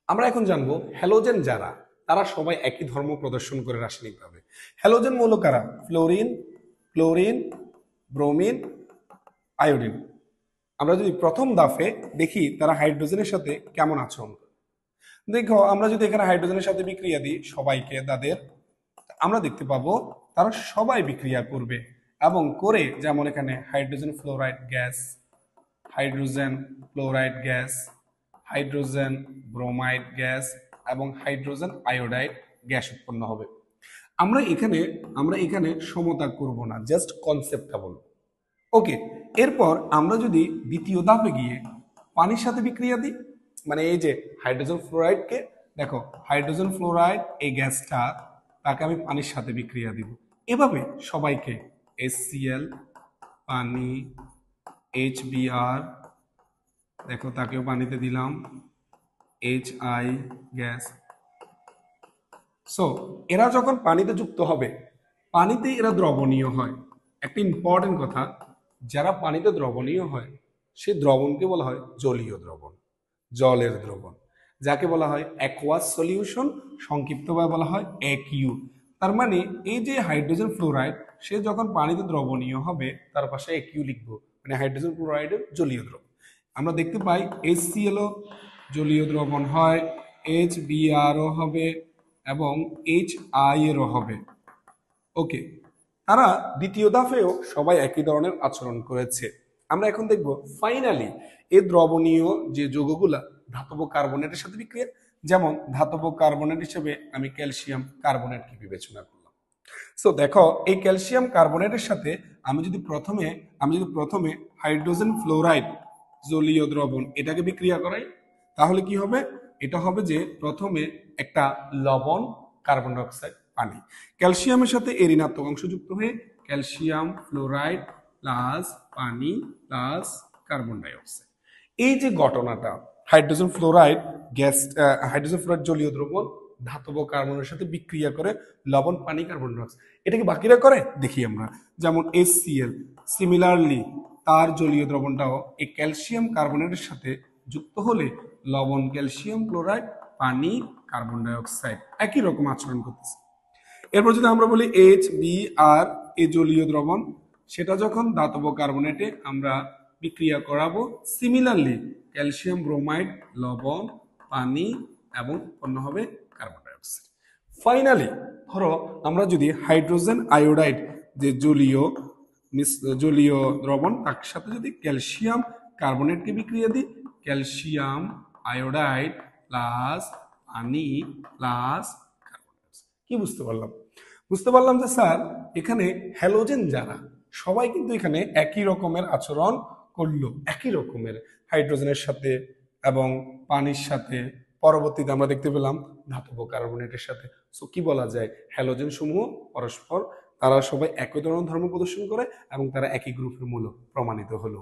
আমরা এখন জানবো হ্যালোজেন যারা তারা সবাই একই ধর্ম প্রদর্শন করে রাসায়নিকভাবে। হ্যালোজেন মৌল কারা? Fluorine, chlorine, bromine, iodine. আমরা যদি প্রথম দাফে দেখি তারা হাইড্রোজেনের সাথে কেমন আচরণ করে। দেখো, আমরা যদি এখানে হাইড্রোজেনের সাথে বিক্রিয়া দিই সবাইকে তাদের, আমরা দেখতে পাবো তারা সবাই বিক্রিয়া করবে এবং করে, যেমন এখানে hydrogen fluoride gas, hydrogen fluoride gas, hydrogen bromide gas এবং হাইড্রোজেন আয়োডাইড গ্যাস উৎপন্ন হবে। আমরা এখানে সমতা করব না, জাস্ট কনসেপ্টটা বলবো। ওকে, এরপর আমরা যদি দ্বিতীয় ধাপে গিয়ে পানির সাথে বিক্রিয়া দিই, মানে এই যে হাইড্রোজেন ফ্লোরাইডকে, দেখো হাইড্রোজেন ফ্লোরাইড এই গ্যাসটা, তাকে আমি পানির সাথে বিক্রিয়া দিব। এভাবে সবাইকে HCl, পানি, HBr, দেখো তাকেও পানিতে দিলাম, HI গ্যাস। সো এরা যখন পানিতে যুক্ত হবে, পানিতে এরা দ্রবণীয় হয়। একটা ইম্পর্টেন্ট কথা, যারা পানিতে দ্রবণীয় হয় সেই দ্রবণকে বলা হয় জলীয় দ্রবণ, জলের দ্রবণ, যাকে বলা হয় অ্যাকুয়াস সলিউশন, সংক্ষিপ্তভাবে বলা হয় AQ। তার মানে এই যে হাইড্রোজেন ফ্লোরাইড, সে যখন পানিতে দ্রবণীয় হবে তার পাশে AQ লিখবো, মানে হাইড্রোজেন ফ্লোরাইডের জলীয় দ্রবণ। আমরা দেখতে পাই HCl জলীয় দ্রবণ হয়, HBrও হবে এবং HI এরও হবে। ওকে, তারা দ্বিতীয় ধাপেও সবাই একই ধরনের আচরণ করেছে। আমরা এখন দেখব ফাইনালি এই দ্রবণীয় যে যৌগগুলা ধাতব কার্বনেটের সাথে বিক্রিয়া, যেমন ধাতব কার্বনেট হিসেবে আমি ক্যালসিয়াম কার্বনেটকে বিবেচনা করলাম। সো দেখো, এই ক্যালসিয়াম কার্বনেটের সাথে আমি যদি প্রথমে হাইড্রোজেন ফ্লোরাইড জলীয় দ্রবণ এটাকে বিক্রিয়া করাই, তাহলে কি হবে? এটা হবে যে প্রথমে একটা লবণ, কার্বন ডাইঅক্সাইড, পানি, ক্যালসিয়ামের সাথে এর ঋণাত্মক অংশ যুক্ত হয়ে ক্যালসিয়াম ফ্লোরাইড প্লাস পানি প্লাস কার্বন ডাইঅক্সাইড। এই যে ঘটনাটা, hydrogen fluoride gas, hydrogen fluoride জলীয় দ্রবণ ধাতব কার্বনের সাথে বিক্রিয়া করে লবণ, পানি, কার্বন ডাইঅক্সাইড, এটাকে বাকিরা করে দেখি আমরা। যেমন HCl সিমিলারলি তার জলীয় দ্রবণটাও এই ক্যালসিয়াম কার্বনেটের সাথে যুক্ত হলে লবণ, ক্যালসিয়াম ক্লোরাইড, পানি, কার্বন ডাইঅক্সাইড একই রকম আচরণ করতেছে। এরপর যদি আমরা বলি HBr এই জলীয় দ্রবণ, সেটা যখন ধাতব কার্বনেটে আমরা বিক্রিয়া করাবো, সিমিলারলি ক্যালসিয়াম ব্রোমাইড, লবণ, পানি এবং উৎপন্ন হবে কার্বন ডাইঅক্সাইড। ফাইনালি ধরো আমরা যদি হাইড্রোজেন আয়োডাইড যে জলীয় দ্রবণ, তার সাথে যদি ক্যালসিয়াম কার্বনেটকে বিক্রিয়া দিই, ক্যালসিয়াম আয়োডাইড প্লাস পানি প্লাস কার্বন ডাইঅক্সাইড। কি বুঝতে পারলাম? বুঝতে পারলাম যে স্যার এখানে হ্যালোজেন যারা সবাই কিন্তু এখানে একই রকমের আচরণ করলো, একই রকমের হাইড্রোজেনের সাথে এবং পানির সাথে, পরবর্তীতে আমরা দেখতে পেলাম ধাতব কার্বনেটের সাথে। সো কি বলা যায়, হ্যালোজেন সমূহ পরস্পর তারা সবাই একই ধরনের ধর্ম প্রদর্শন করে এবং তারা একই গ্রুপের মূল প্রমাণিত হলো।